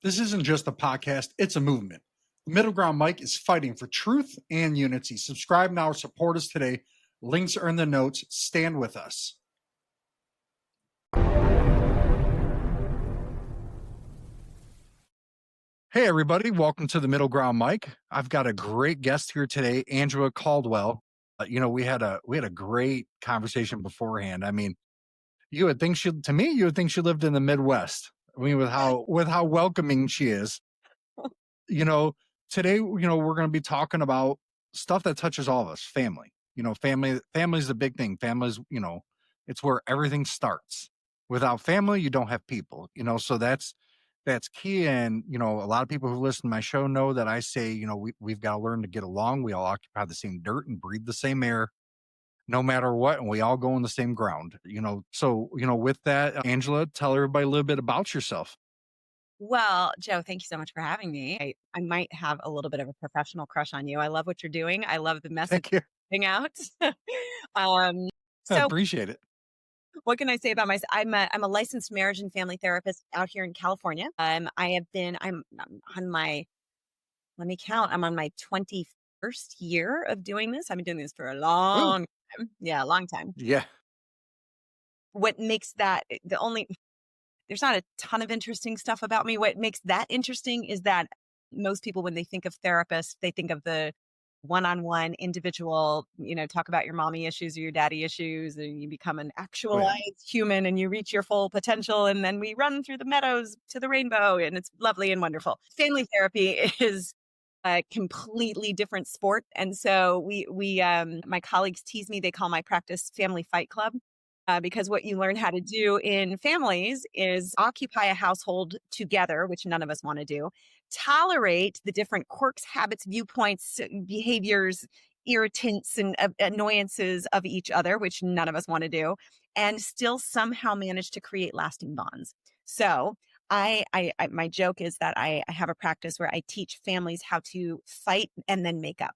This isn't just a podcast, it's a movement. The Middle Ground Mike is fighting for truth and unity. Subscribe now or support us today. Links are in the notes. Stand with us. Hey, everybody. Welcome to the Middle Ground Mike. I've got a great guest here today, Angela Caldwell. We had a great conversation beforehand. I mean, you would think she lived in the Midwest. I mean, with how welcoming she is. You know, today, we're going to be talking about stuff that touches all of us. Family. Family is the big thing. Families, it's where everything starts. Without family, you don't have people. So that's key. And a lot of people who listen to my show know that I say, we've got to learn to get along. We all occupy the same dirt and breathe the same air, no matter what, and we all go on the same ground. So with that, Angela, tell everybody a little bit about yourself. Well, Joe, thank you so much for having me. I might have a little bit of a professional crush on you. I love what you're doing. I love the message Thank you. out. um, I so appreciate it. what can I say about myself? I'm a licensed marriage and family therapist out here in California. I'm on my, let me count. I'm on my 21st year of doing this. I've been doing this for a Woo. long time. Yeah, a long time. Yeah. What makes that there's not a ton of interesting stuff about me. What makes that interesting is that most people, when they think of therapists, they think of the one-on-one individual, talk about your mommy issues or your daddy issues, and you become an Oh, yeah. actualized human and you reach your full potential. And then we run through the meadows to the rainbow and it's lovely and wonderful. Family therapy is a completely different sport. And so my colleagues tease me, they call my practice Family Fight Club. Because what you learn how to do in families is occupy a household together, which none of us want to do, tolerate the different quirks, habits, viewpoints, behaviors, irritants, and annoyances of each other, which none of us want to do, and still somehow manage to create lasting bonds. So, my joke is that I have a practice where I teach families how to fight and then make up.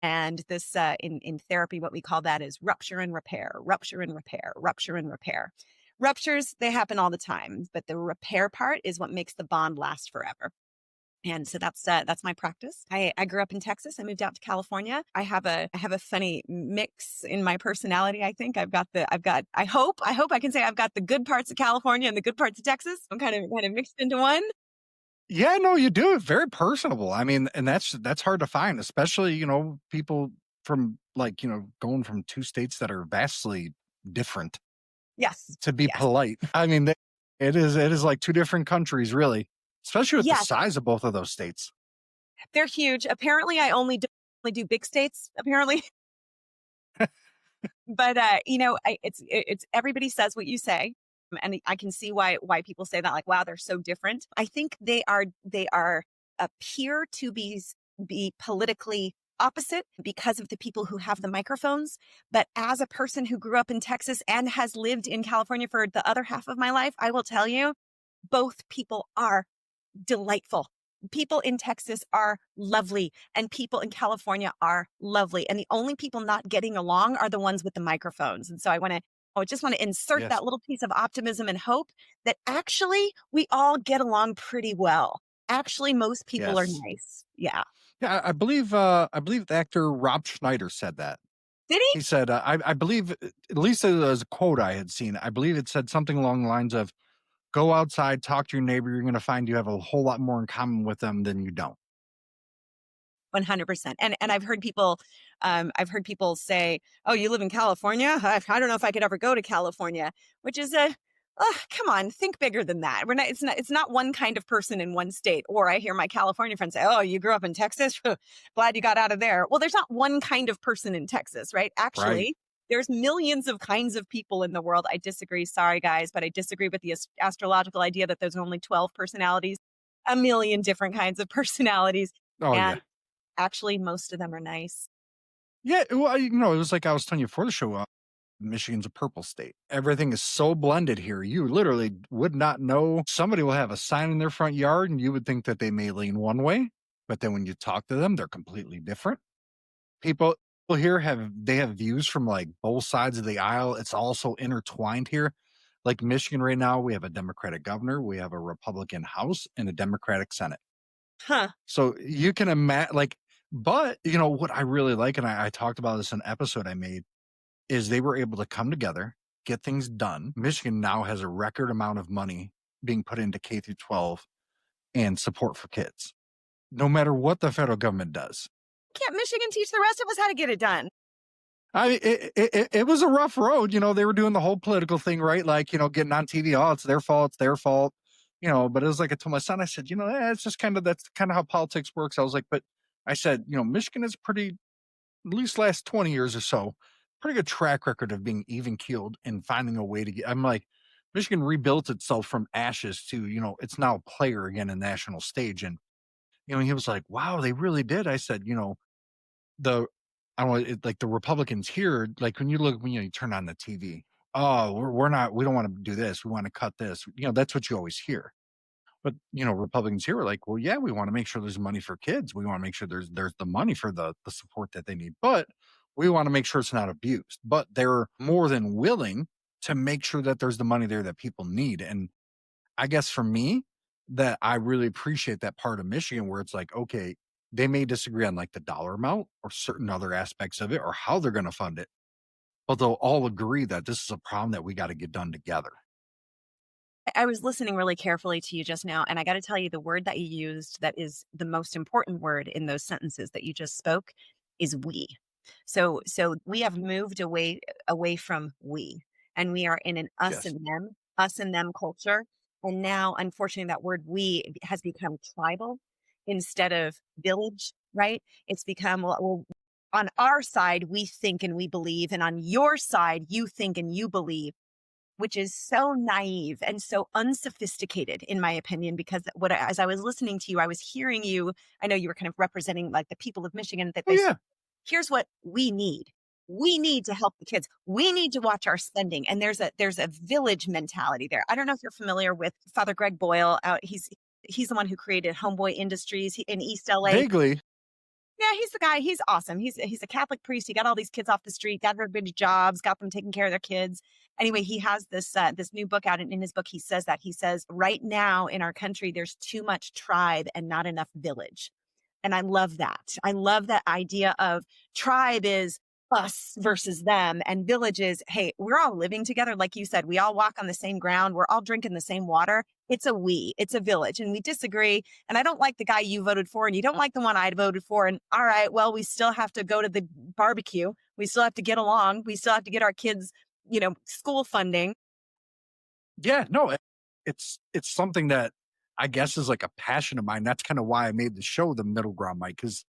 And this, in therapy, what we call that is rupture and repair, rupture and repair, rupture and repair. Ruptures, they happen all the time, but the repair part is what makes the bond last forever. And so that's my practice. I grew up in Texas. I moved out to California. I have a funny mix in my personality. I think I hope I can say I've got the good parts of California and the good parts of Texas. I'm kind of mixed into one. Yeah, no, you do it very personable. I mean, and that's hard to find, especially, people from going from two states that are vastly different, Yes. to be Yes. polite. I mean, it is like two different countries, really, especially with the Yes. size of both of those states. They're huge. Apparently, I only do big states, apparently. But it's everybody says what you say, and I can see why people say that. Like, wow, they're so different. I think they appear to be politically opposite because of the people who have the microphones. But as a person who grew up in Texas and has lived in California for the other half of my life, I will tell you, both people are delightful. People in Texas are lovely and people in California are lovely. And the only people not getting along are the ones with the microphones. And so I just want to insert Yes. that little piece of optimism and hope that actually we all get along pretty well. Actually, most people are Yes. nice. Yeah. Yeah, I believe the actor Rob Schneider said that. Did he? He said, I believe, at least as a quote I had seen, I believe it said something along the lines of, go outside, talk to your neighbor. You're going to find you have a whole lot more in common with them than you don't. 100%. And I've heard people say, "Oh, you live in California? I don't know if I could ever go to California," which is come on, think bigger than that. It's not one kind of person in one state. Or I hear my California friends say, "Oh, you grew up in Texas? Glad you got out of there." Well, there's not one kind of person in Texas, right? Right. Actually, there's millions of kinds of people in the world. I disagree. Sorry, guys, but I disagree with the astrological idea that there's only 12 personalities, a million different kinds of personalities. Oh, yeah. And actually, most of them are nice. Yeah. Well, it was like I was telling you before the show, Michigan's a purple state. Everything is so blended here. You literally would not know. Somebody will have a sign in their front yard and you would think that they may lean one way, but then when you talk to them, they're completely different. People here have views from like both sides of the aisle. It's also intertwined here. Like Michigan right now, we have a Democratic governor, we have a Republican House, and a Democratic Senate. Huh. So you can imagine, like, but what I really like, and I talked about this in an episode I made, is they were able to come together, get things done. Michigan now has a record amount of money being put into K through 12 and support for kids, no matter what the federal government does. Can't Michigan teach the rest of us how to get it done? It was a rough road. They were doing the whole political thing, right? Like, getting on TV. Oh, it's their fault. It's their fault. But it was like I told my son, I said, it's just that's kind of how politics works. I was like, but I said, Michigan is pretty, at least last 20 years or so, pretty good track record of being even keeled and finding a way to get. I'm like, Michigan rebuilt itself from ashes to, it's now a player again in national stage. And, he was like, wow, they really did. I said, the I don't know, like the Republicans here, like when you look when you turn on the TV, oh, we're not, we don't want to do this, we want to cut this. That's what you always hear. But Republicans here are like, well, yeah, we want to make sure there's money for kids. We want to make sure there's the money for the support that they need, but we want to make sure it's not abused. But they're more than willing to make sure that there's the money there that people need. And I guess for me, that I really appreciate that part of Michigan where it's like, okay, they may disagree on like the dollar amount or certain other aspects of it or how they're going to fund it, but they'll all agree that this is a problem that we got to get done together. I was listening really carefully to you just now, and I got to tell you, the word that you used that is the most important word in those sentences that you just spoke is we. So we have moved away from we, and we are in an Yes. us and them culture. And now, unfortunately, that word we has become tribal instead of village, right? It's become, well, on our side, we think and we believe, and on your side, you think and you believe, which is so naive and so unsophisticated, in my opinion, because as I was listening to you, I was hearing you. I know you were kind of representing like the people of Michigan that Oh, they said, yeah. here's what we need. We need to help the kids. We need to watch our spending. And there's a village mentality there. I don't know if you're familiar with Father Greg Boyle. He's the one who created Homeboy Industries in East LA. Vaguely. Yeah, he's the guy. He's awesome. He's a Catholic priest. He got all these kids off the street, got everybody jobs, got them taking care of their kids. Anyway, he has this new book out, and in his book, he says right now in our country, there's too much tribe and not enough village. And I love that. I love that idea of tribe is us versus them, and village is, hey, we're all living together. Like you said, we all walk on the same ground. We're all drinking the same water. It's a village, and we disagree. And I don't like the guy you voted for, and you don't like the one I voted for. And all right, well, we still have to go to the barbecue. We still have to get along. We still have to get our kids, school funding. Yeah, no, it's something that I guess is like a passion of mine. That's kind of why I made the show The Middle Ground, Mike, because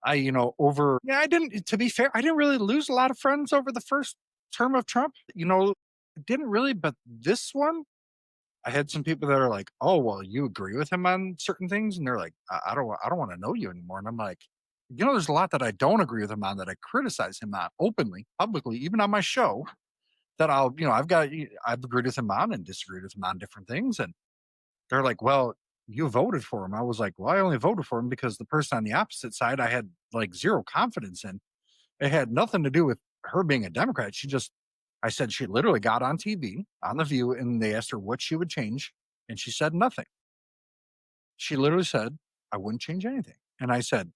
I didn't, to be fair, I didn't really lose a lot of friends over the first term of Trump. Didn't really, but this one, I had some people that are like, "Oh, well, you agree with him on certain things," and they're like, I don't want to know you anymore." And I'm like, there's a lot that I don't agree with him on that I criticize him on openly, publicly, even on my show. That I've agreed with him on and disagreed with him on different things, and they're like, "Well, you voted for him." I was like, "Well, I only voted for him because the person on the opposite side I had like zero confidence in. It had nothing to do with her being a Democrat. I said she literally got on TV on The View and they asked her what she would change. And she said nothing. She literally said, I wouldn't change anything. And I said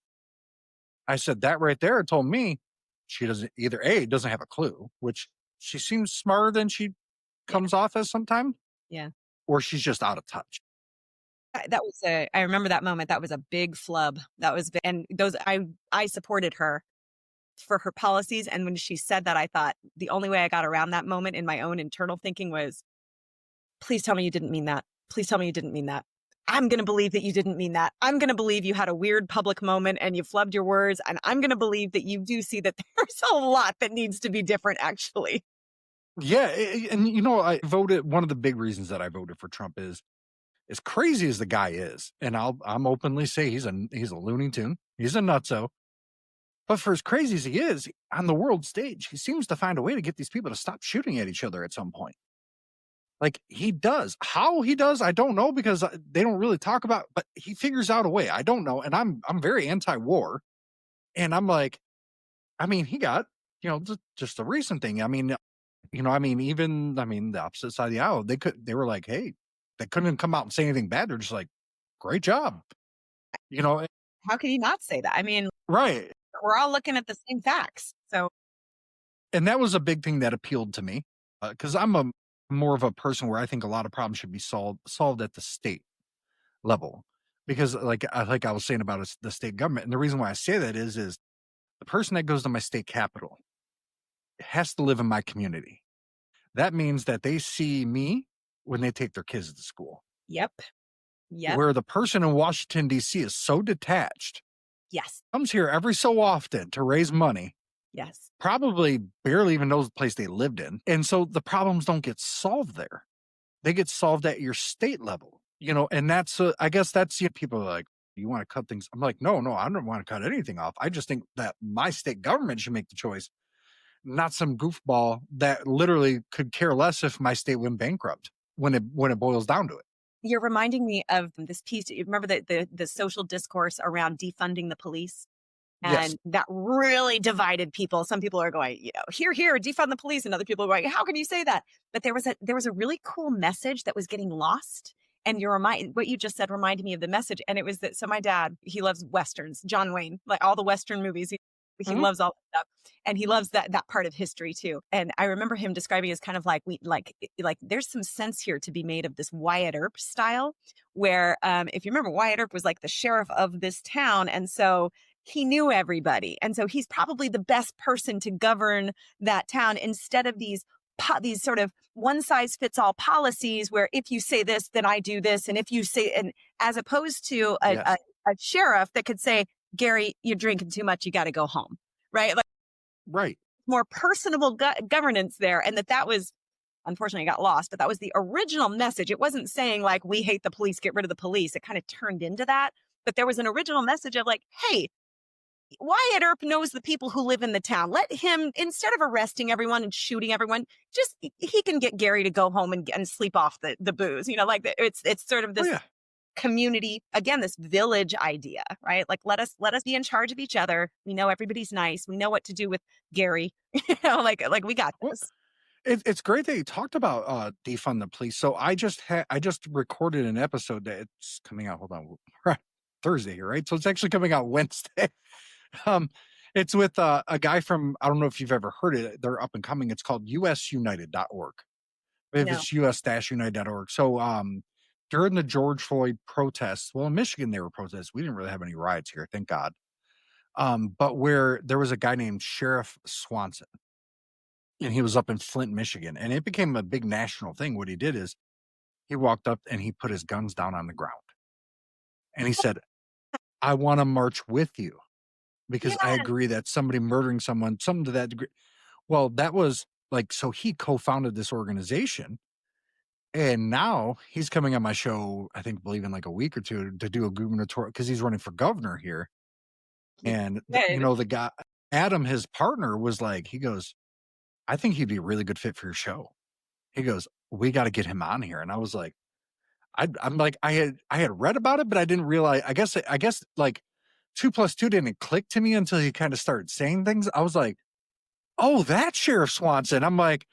that right there told me she doesn't either doesn't have a clue, which she seems smarter than she Yeah, comes off as sometimes, yeah. or she's just out of touch. I remember that moment. That was a big flub. And I supported her for her policies. And when she said that, I thought the only way I got around that moment in my own internal thinking was, please tell me you didn't mean that. Please tell me you didn't mean that. I'm going to believe that you didn't mean that. I'm going to believe you had a weird public moment and you flubbed your words. And I'm going to believe that you do see that there's a lot that needs to be different, actually. Yeah. And I voted, one of the big reasons that I voted for Trump is as crazy as the guy is, and I'm openly say he's a Looney Tune. He's a nutso. But for as crazy as he is on the world stage, he seems to find a way to get these people to stop shooting at each other at some point. Like he does. How he does, I don't know because they don't really talk about, but he figures out a way. I don't know. And I'm very anti-war. And I'm like, I mean, he got, just a recent thing. I mean, I mean, even the opposite side of the aisle, they were like, hey, they couldn't come out and say anything bad. They're just like, great job. You know, How can you not say that? I mean, right. we're all looking at the same facts. So, And that was a big thing that appealed to me because I'm a more of a person where I think a lot of problems should be solved at the state level. Because like I was saying about the state government, and the reason why I say that is the person that goes to my state capital has to live in my community. That means that they see me when they take their kids to school. yep. Yep. Where the person in Washington, D.C. is so detached, Yes. comes here every so often to raise money, Yes. probably barely even knows the place they lived in. And so the problems don't get solved there. They get solved at your state level, and that's, I guess that's, people are like, you want to cut things. I'm like, no, I don't want to cut anything off. I just think that my state government should make the choice, not some goofball that literally could care less if my state went bankrupt when it boils down to it. You're reminding me of this piece. You remember the social discourse around defunding the police? Yes. And that really divided people. Some people are going, here, defund the police. And other people are going, how can you say that? But there was a really cool message that was getting lost. And what you just said reminded me of the message. And it was that, so my dad, he loves Westerns, John Wayne, like all the Western movies. He Mhm. loves all that stuff. And he loves that part of history too. And I remember him describing it as kind of like there's some sense here to be made of this Wyatt Earp style, where if you remember, Wyatt Earp was like the sheriff of this town. And so he knew everybody. And so he's probably the best person to govern that town instead of these sort of one size fits all policies where if you say this, then I do this. And if you say, and as opposed to Yes. a sheriff that could say, Gary, you're drinking too much. You got to go home. Right. Like Right. more personable governance there. And that was, unfortunately, got lost, but that was the original message. It wasn't saying like, we hate the police, get rid of the police. It kind of turned into that. But there was an original message of like, hey, Wyatt Earp knows the people who live in the town. Let him, instead of arresting everyone and shooting everyone, just he can get Gary to go home and sleep off the booze. It's sort of Oh, this yeah. community, again, this village idea, right? Like let us be in charge of each other. We know everybody's nice. We know what to do with Gary. Like we got Well, this. it's great that you talked about defund the police. So I just recorded an episode that it's coming out. Hold on, Thursday here, right? So it's actually coming out Wednesday. Um, it's with a guy from, I don't know if you've ever heard it. They're up and coming. It's called usunited.org. If No, it's us-united.org. So during the George Floyd protests, well, in Michigan they were protests. We didn't really have any riots here, thank God. But where there was a guy named Sheriff Swanson, and he was up in Flint, Michigan, and it became a big national thing. What he did is he walked up and he put his guns down on the ground, and he said, "I want to march with you because I yeah, agree that somebody murdering someone, something to that degree." Well, that was like, so he co-founded this organization, and now he's coming on my show, I think, believe in like a week or two to do a gubernatorial because he's running for governor here. And good. the guy Adam, his partner, was like, he goes, "I think he'd be a really good fit for your show." He goes, "We got to get him on here." And I was like, I'm like, I had read about it, but I didn't realize. I guess like 2 plus 2 didn't click to me until he kind of started saying things. I was like, oh, that's Sheriff Swanson. I'm like,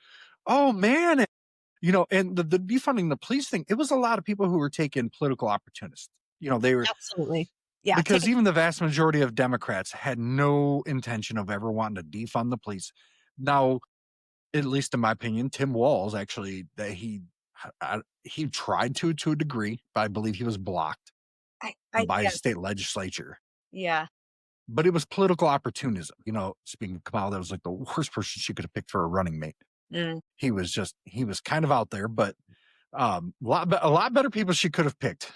oh man, and the defunding the police thing. It was a lot of people who were taking political opportunists. They were, Absolutely. Yeah. because even the vast majority of Democrats had no intention of ever wanting to defund the police. Now, at least in my opinion, Tim Walz actually, that he tried to a degree, but I believe he was blocked by Yeah. his state legislature. Yeah. But it was political opportunism. Speaking of Kamala, that was like the worst person she could have picked for a running mate. Mm. He was kind of out there, but a lot better people she could have picked.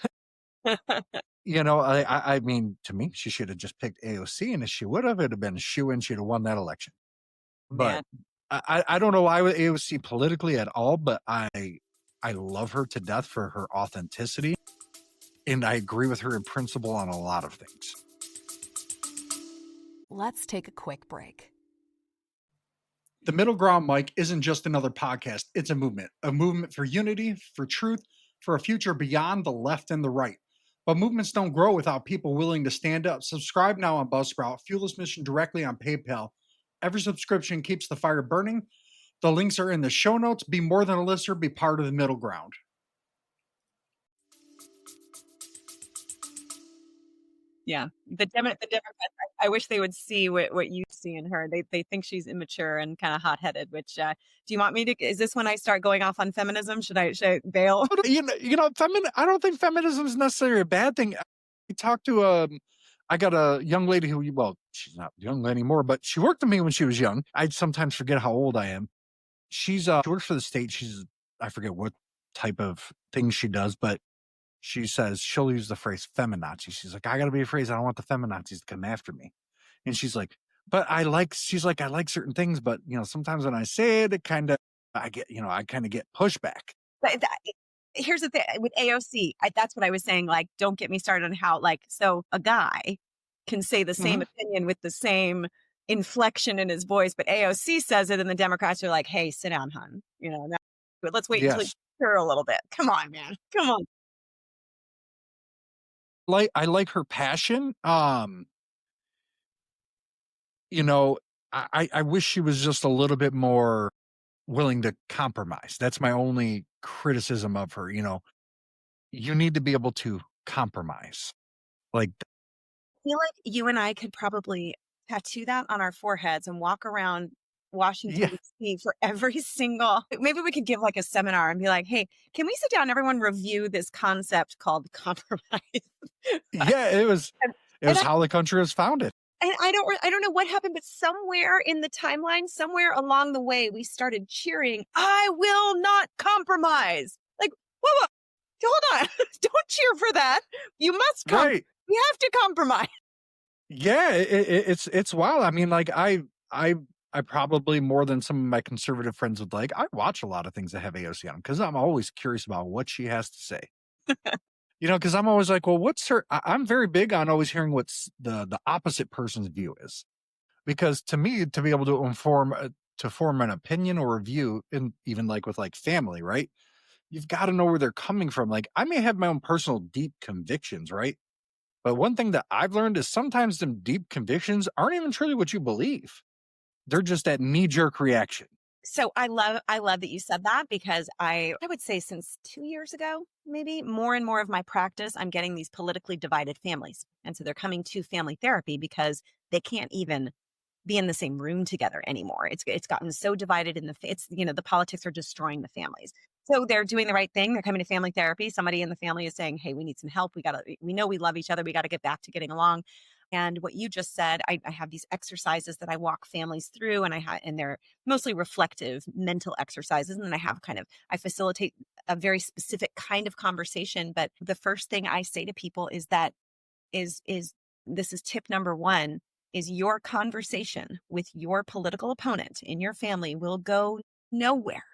I mean, to me, she should have just picked AOC, and if she would have, it'd have been a shoe in. She'd have won that election. But Man. I don't know why with AOC politically at all, but I love her to death for her authenticity, and I agree with her in principle on a lot of things. Let's take a quick break. The Middle Ground, Mike, isn't just another podcast. It's a movement for unity, for truth, for a future beyond the left and the right. But movements don't grow without people willing to stand up. Subscribe now on Buzzsprout. Fuel this mission directly on PayPal. Every subscription keeps the fire burning. The links are in the show notes. Be more than a listener, be part of the middle ground. Yeah, the Democrats. I wish they would see what you see in her. They think she's immature and kind of hot headed. Which do you want me to? Is this when I start going off on feminism? Should I bail? I don't think feminism is necessarily a bad thing. I talked to I got a young lady who, well, she's not young anymore, but she worked with me when she was young. I sometimes forget how old I am. She works for the state. I forget what type of thing she does, but she says she'll use the phrase feminazi. She's like, I gotta be afraid. I don't want the feminazis to come after me. And she's like, but she's like, I like certain things, but sometimes when I say it, I kind of get pushback. Here's the thing with AOC. That's what I was saying. Like, don't get me started on how, like, so a guy can say the same Mhm. opinion with the same inflection in his voice, but AOC says it, and the Democrats are like, "Hey, sit down, hun. But let's wait until you Yes. hear a little bit. Come on, man. Come on." I like her passion. You know, I wish she was just a little bit more willing to compromise. That's my only criticism of her. You need to be able to compromise. Like, Feel like you and I could probably tattoo that on our foreheads and walk around Washington, yeah, D.C. for every single. Maybe we could give like a seminar and be like, "Hey, can we sit down and everyone review this concept called compromise?" yeah, and, it and was I how the country was founded. and I don't know what happened, but somewhere in the timeline, somewhere along the way, we started cheering, "I will not compromise." Like, whoa, hold on, don't cheer for that. You must come. Right. We have to compromise. Yeah, it's wild. I mean, like I probably more than some of my conservative friends would like. I watch a lot of things that have AOC on because I'm always curious about what she has to say. Because I'm always like, well, what's her? I'm very big on always hearing what's the opposite person's view is, because to me, to be able to to form an opinion or a view, and even like with like family, right? You've got to know where they're coming from. Like, I may have my own personal deep convictions, right? But one thing that I've learned is sometimes them deep convictions aren't even truly what you believe. They're just that knee jerk reaction. So I love that you said that because I would say since 2 years ago, maybe more and more of my practice, I'm getting these politically divided families. And so they're coming to family therapy because they can't even be in the same room together anymore. It's gotten so divided in the politics are destroying the families. So they're doing the right thing. They're coming to family therapy. Somebody in the family is saying, "Hey, we need some help. We know we love each other. We got to get back to getting along." And what you just said, I have these exercises that I walk families through, and they're mostly reflective mental exercises. And then I facilitate a very specific kind of conversation. But the first thing I say to people is that is this is tip number one, is your conversation with your political opponent in your family will go nowhere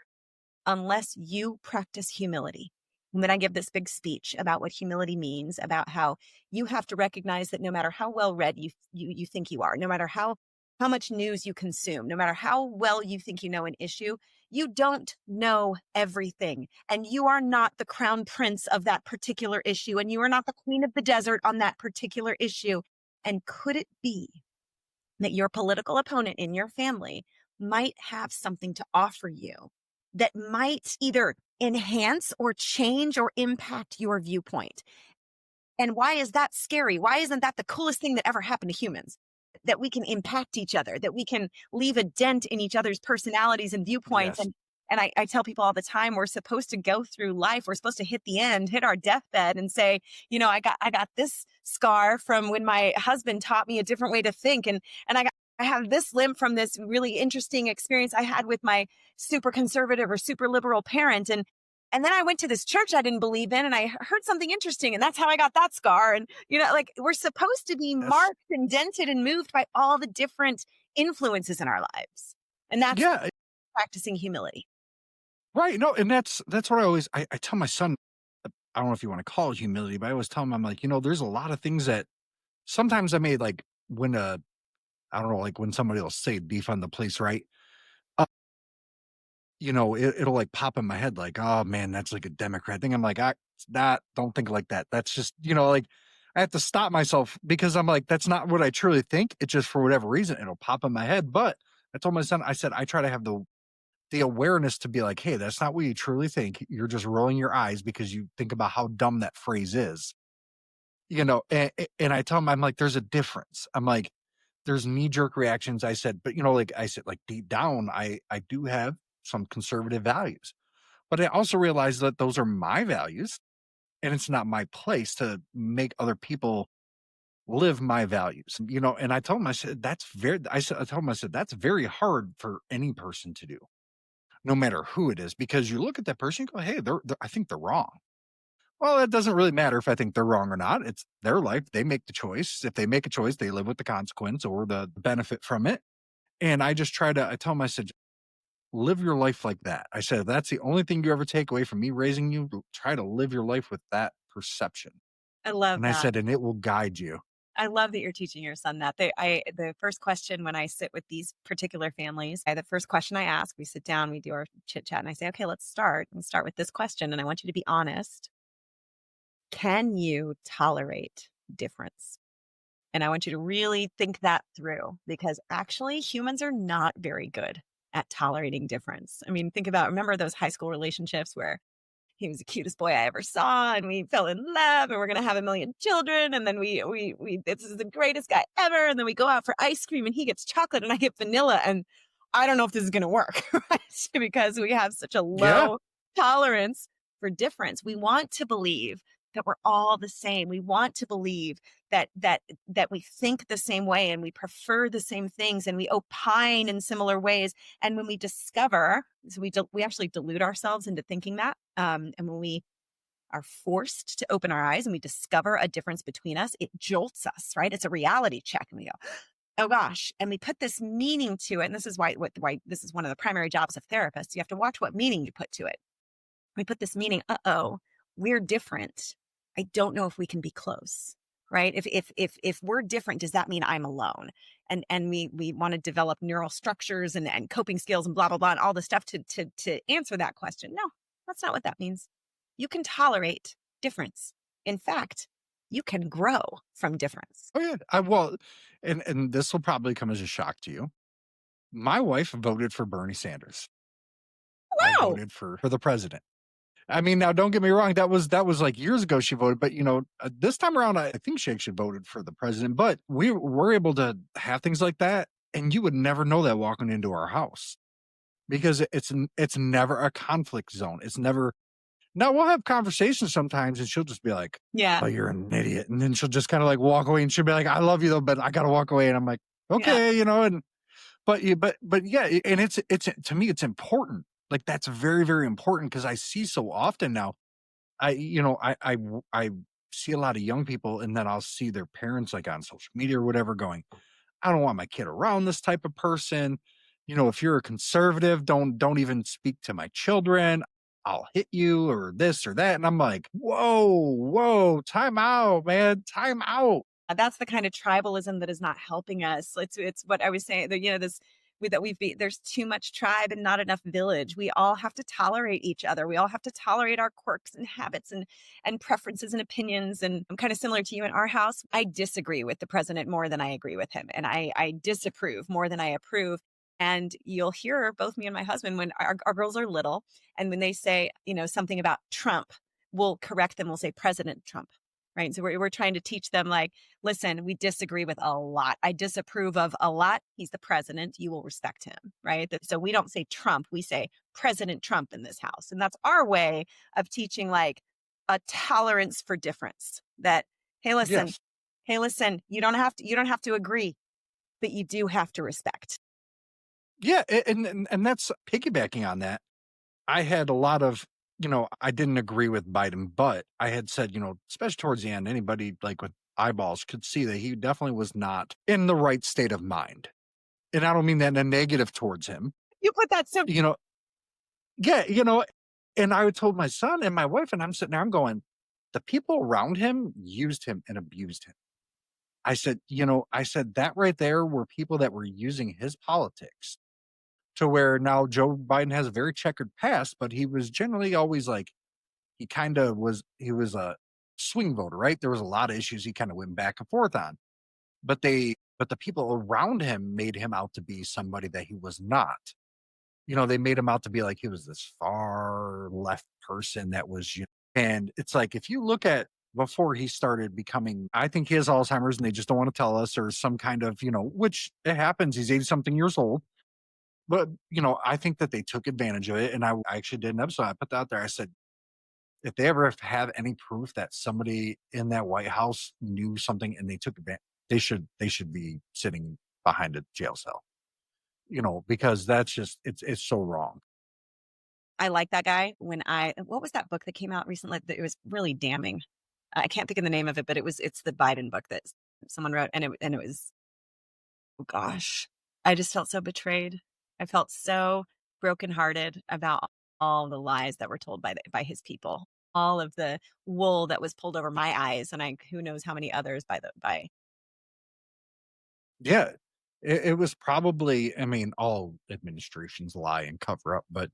unless you practice humility. And then I give this big speech about what humility means, about how you have to recognize that no matter how well read you think you are, no matter how much news you consume, no matter how well you think you know an issue, you don't know everything. And you are not the crown prince of that particular issue. And you are not the queen of the desert on that particular issue. And could it be that your political opponent in your family might have something to offer you that might either enhance or change or impact your viewpoint? And why is that scary? Why isn't that the coolest thing that ever happened to humans? That we can impact each other, that we can leave a dent in each other's personalities and viewpoints. Yes. And I tell people all the time, we're supposed to go through life. We're supposed to hit the end, hit our deathbed and say, I got this scar from when my husband taught me a different way to think. And I have this limp from this really interesting experience I had with my super conservative or super liberal parent. And then I went to this church I didn't believe in and I heard something interesting and that's how I got that scar. And, like we're supposed to be Yes. marked and dented and moved by all the different influences in our lives. And that's Yeah. practicing humility. Right. No, and that's what I tell my son. I don't know if you want to call it humility, but I always tell him, I'm like, there's a lot of things that sometimes I may like when I don't know, like when somebody will say defund the police, right? Uh, it'll like pop in my head like, oh man, that's like a Democrat thing. I'm like, it's not, don't think like that. That's just, like I have to stop myself because I'm like, that's not what I truly think. It's just for whatever reason, it'll pop in my head. But I told my son, I said, I try to have the awareness to be like, hey, that's not what you truly think. You're just rolling your eyes because you think about how dumb that phrase is. And I tell him, I'm like, there's a difference. I'm like, there's knee jerk reactions. I said, but like I said, like deep down, I do have some conservative values, but I also realize that those are my values, and it's not my place to make other people live my values. And I told him, I said, I told him, I said, that's very hard for any person to do, no matter who it is, because you look at that person, you go, hey, I think they're wrong. Well, it doesn't really matter if I think they're wrong or not. It's their life. They make the choice. If they make a choice, they live with the consequence or the benefit from it. And I tell them, I said, live your life like that. I said, if that's the only thing you ever take away from me raising you, try to live your life with that perception. I love And I that. said, and it will guide you. I love that you're teaching your son that. The first question when I sit with these particular families, the first question I ask, we sit down, we do our chit chat, and I say, okay, let's start. And start with this question. And I want you to be honest. Can you tolerate difference? And I want you to really think that through, because actually humans are not very good at tolerating difference. I mean, remember those high school relationships where he was the cutest boy I ever saw, and we fell in love, and we're gonna have a million children, and then we this is the greatest guy ever, and then we go out for ice cream, and he gets chocolate, and I get vanilla, and I don't know if this is gonna work, right? Because we have such a Yeah. low tolerance for difference. We want to believe that we're all the same. We want to believe that we think the same way, and we prefer the same things, and we opine in similar ways. And when we discover, so we actually delude ourselves into thinking that. And when we are forced to open our eyes and we discover a difference between us, it jolts us, right? It's a reality check. And we go, oh gosh. And we put this meaning to it. And this is why this is one of the primary jobs of therapists. You have to watch what meaning you put to it. We put this meaning, we're different. I don't know if we can be close. Right. If we're different, does that mean I'm alone? And we want to develop neural structures and coping skills and blah, blah, blah, and all the stuff to answer that question. No, that's not what that means. You can tolerate difference. In fact, you can grow from difference. Oh yeah. And this will probably come as a shock to you. My wife voted for Bernie Sanders. I Wow. voted for the president. I mean, now don't get me wrong. That was like years ago she voted, but this time around, I think she actually voted for the president. But we were able to have things like that, and you would never know that walking into our house because it's never a conflict zone. It's never. Now we'll have conversations sometimes, and she'll just be like, Yeah. "Oh, you're an idiot," and then she'll just kind of like walk away, and she'll be like, "I love you though, but I gotta walk away," and I'm like, Yeah. "Okay," and but yeah, and it's to me it's important. Like that's very very important because I see so often now. I see a lot of young people, and then I'll see their parents like on social media or whatever going, I don't want my kid around this type of person. If you're a conservative, don't even speak to my children. I'll hit you or this or that. And I'm like, whoa, time out, man. Time out. That's the kind of tribalism that is not helping us. It's what I was saying that, there's too much tribe and not enough village. We all have to tolerate each other. We all have to tolerate our quirks and habits and preferences and opinions. And I'm kind of similar to you in our house. I disagree with the president more than I agree with him. And I disapprove more than I approve. And you'll hear both me and my husband when our girls are little. And when they say, something about Trump, we'll correct them. We'll say President Trump. Right. So we're trying to teach them, like, listen, we disagree with a lot. I disapprove of a lot. He's the president. You will respect him. Right. So we don't say Trump. We say President Trump in this house. And that's our way of teaching, like, a tolerance for difference that, hey, listen, Yes. you don't have to agree, but you do have to respect. Yeah. And that's piggybacking on that. I had a lot of, I didn't agree with Biden, but I had said, especially towards the end, anybody like with eyeballs could see that he definitely was not in the right state of mind. And I don't mean that in a negative towards him. You put that so You know, yeah, and I told my son and my wife, and I'm sitting there, I'm going, the people around him used him and abused him. I said that right there were people that were using his politics to where now Joe Biden has a very checkered past, but he was generally always like, he was a swing voter, right? There was a lot of issues he kind of went back and forth on, but the people around him made him out to be somebody that he was not. they made him out to be like he was this far left person that was, and it's like if you look at before he started becoming, I think he has Alzheimer's and they just don't want to tell us, or some kind of, which it happens. He's 80 something years old. But, I think that they took advantage of it. And I actually did an episode. I put that out there. I said, if they ever have any proof that somebody in that White House knew something and they took advantage, they should be sitting behind a jail cell, because that's just it's so wrong. I like that guy. What was that book that came out recently that it was really damning? I can't think of the name of it, but it's the Biden book that someone wrote, and it was, oh gosh, I just felt so betrayed. I felt so brokenhearted about all the lies that were told by his people, all of the wool that was pulled over my eyes, and who knows how many others by. Yeah. It was probably, I mean, all administrations lie and cover up, but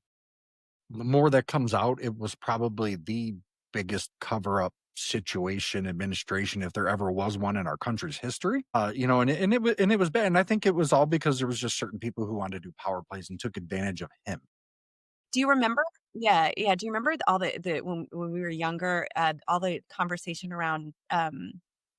the more that comes out, it was probably the biggest cover up situation administration, if there ever was one in our country's history. And it was bad. And I think it was all because there was just certain people who wanted to do power plays and took advantage of him. Do you remember? Yeah, yeah. Do you remember all the when we were younger, all the conversation around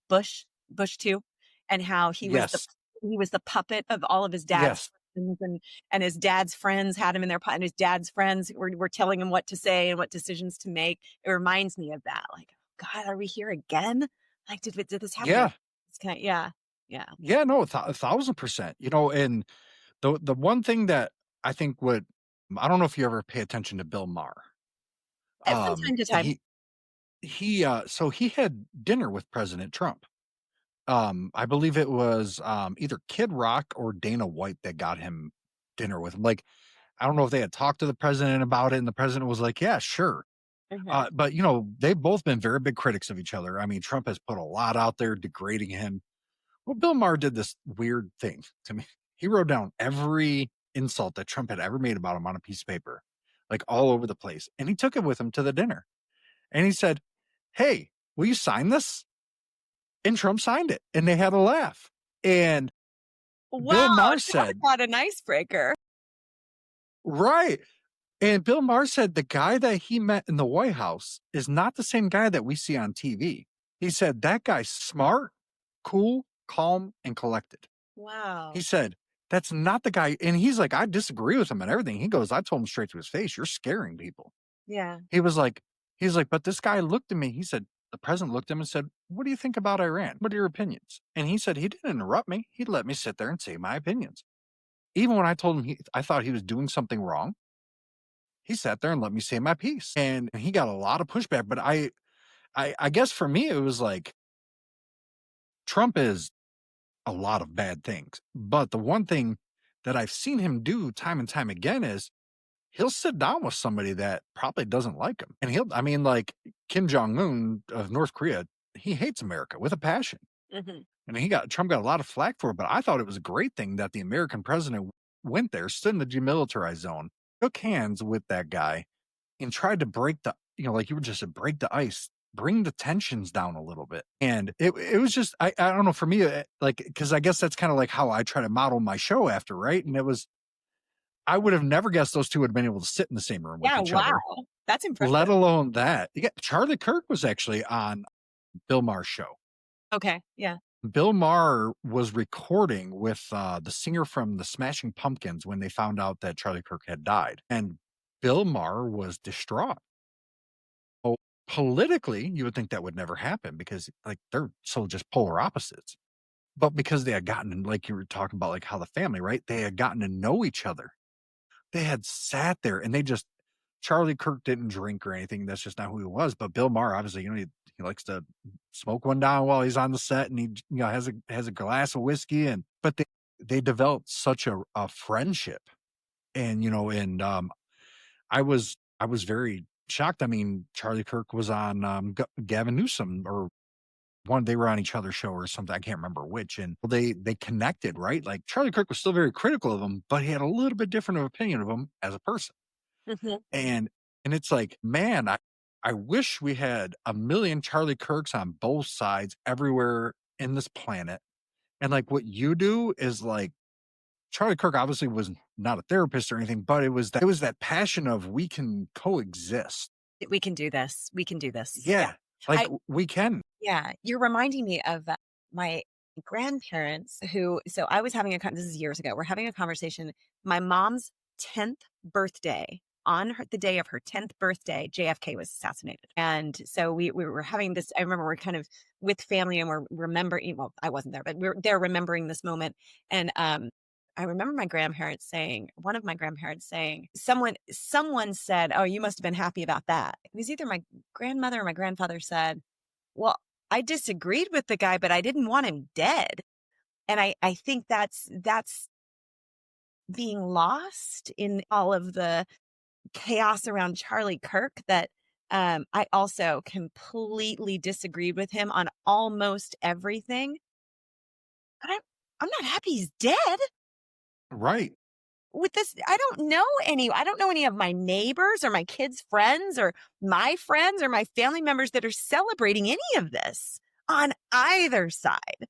Bush 2, and how Yes. he was the puppet of all of his dad's Yes. friends, and his dad's friends had him in their and his dad's friends were telling him what to say and what decisions to make. It reminds me of that. Like, God, are we here again? Like, did this happen again? Yeah. It's kind of, yeah, yeah. Yeah. No, 1,000%. And the one thing that I think would, I don't know if you ever pay attention to Bill Maher. From time to time. So he had dinner with President Trump. I believe it was, either Kid Rock or Dana White that got him dinner with him. Like, I don't know if they had talked to the president about it, and the president was like, "Yeah, sure." Mhm. But, they've both been very big critics of each other. I mean, Trump has put a lot out there degrading him. Well, Bill Maher did this weird thing to me. He wrote down every insult that Trump had ever made about him on a piece of paper, like all over the place, and he took it with him to the dinner. And he said, "Hey, will you sign this?" And Trump signed it, and they had a laugh. And Bill Wow, Maher talk said, about an icebreaker. right. And Bill Maher said the guy that he met in the White House is not the same guy that we see on TV. He said that guy's smart, cool, calm, and collected. He Wow. said, that's not the guy. And he's like, I disagree with him and everything. He goes, I told him straight to his face, you're scaring people. Yeah. He was like, he's like, but this guy looked at me. He said, the president looked at him and said, what do you think about Iran? What are your opinions? And he said, he didn't interrupt me. He let me sit there and say my opinions. Even when I told him I thought he was doing something wrong, he sat there and let me say my piece. And he got a lot of pushback. But I guess for me, it was like Trump is a lot of bad things. But the one thing that I've seen him do time and time again is he'll sit down with somebody that probably doesn't like him. And I mean, like Kim Jong Un of North Korea, he hates America with a passion. Mhm. And Trump got a lot of flack for it, but I thought it was a great thing that the American president went there, stood in the demilitarized zone, shook hands with that guy, and tried to break like you were just said, break the ice, bring the tensions down a little bit. And it was just, I don't know, for me, like, because I guess that's kind of like how I try to model my show after, right? And I would have never guessed those two would have been able to sit in the same room with Yeah, each other, wow. That's let impressive. alone that. Yeah, Charlie Kirk was actually on Bill Maher's show. Okay, yeah. Bill Maher was recording with the singer from the Smashing Pumpkins when they found out that Charlie Kirk had died. And Bill Maher was distraught. Oh, politically, you would think that would never happen because like they're so just polar opposites. But because they had gotten, like you were talking about, like how the family, right? They had gotten to know each other. They had sat there and Charlie Kirk didn't drink or anything. That's just not who he was. But Bill Maher, obviously, he likes to smoke one down while he's on the set, and he, has a glass of whiskey. But they developed such a friendship, and I was very shocked. I mean, Charlie Kirk was on Gavin Newsom or one. They were on each other's show or something. I can't remember which, and they connected, right? Like Charlie Kirk was still very critical of him, but he had a little bit different of opinion of him as a person. Mhm. And it's like, man, I wish we had a million Charlie Kirks on both sides everywhere in this planet. And like what you do is like Charlie Kirk obviously was not a therapist or anything, but it was that passion of we can coexist. We can do this. We can do this. Yeah. Yeah, like I we can. Yeah, you're reminding me of my grandparents so I was having this is years ago. We're having a conversation. My mom's 10th birthday, the day of her 10th birthday, JFK was assassinated. And so we were having this. I remember we're kind of with family and we're remembering, well, I wasn't there, but they're remembering this moment. And I remember one of my grandparents saying, someone said, "Oh, you must have been happy about that." It was either my grandmother or my grandfather said, "Well, I disagreed with the guy, but I didn't want him dead." And I think that's being lost in all of the chaos around Charlie Kirk, that I also completely disagreed with him on almost everything. But I'm not happy he's dead. Right. With this, I don't know any of my neighbors or my kids' friends or my friends or my family members that are celebrating any of this on either side.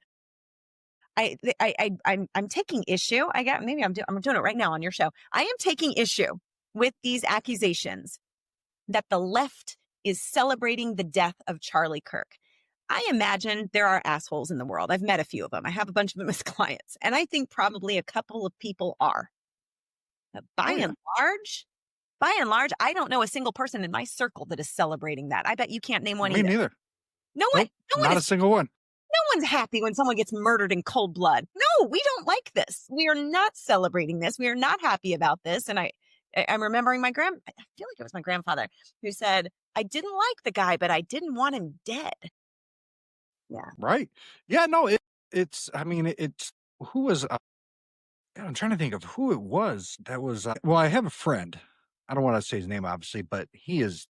I'm taking issue. I'm doing it right now on your show. I am taking issue with these accusations that the left is celebrating the death of Charlie Kirk. I imagine there are assholes in the world. I've met a few of them. I have a bunch of them as clients, and I think probably a couple of people are. But Oh yeah. by and large, I don't know a single person in my circle that is celebrating that. I bet you can't name one Me either. neither. No one, Nope. no one Not a is single one. No one's happy when someone gets murdered in cold blood. No, we don't like this. We are not celebrating this. We are not happy about this. And I'm remembering I feel like it was my grandfather who said, "I didn't like the guy, but I didn't want him dead." Yeah. Right. Yeah. No. It's. I mean, it's who was. I'm trying to think of who it was that was. Well, I have a friend. I don't want to say his name, obviously, but he's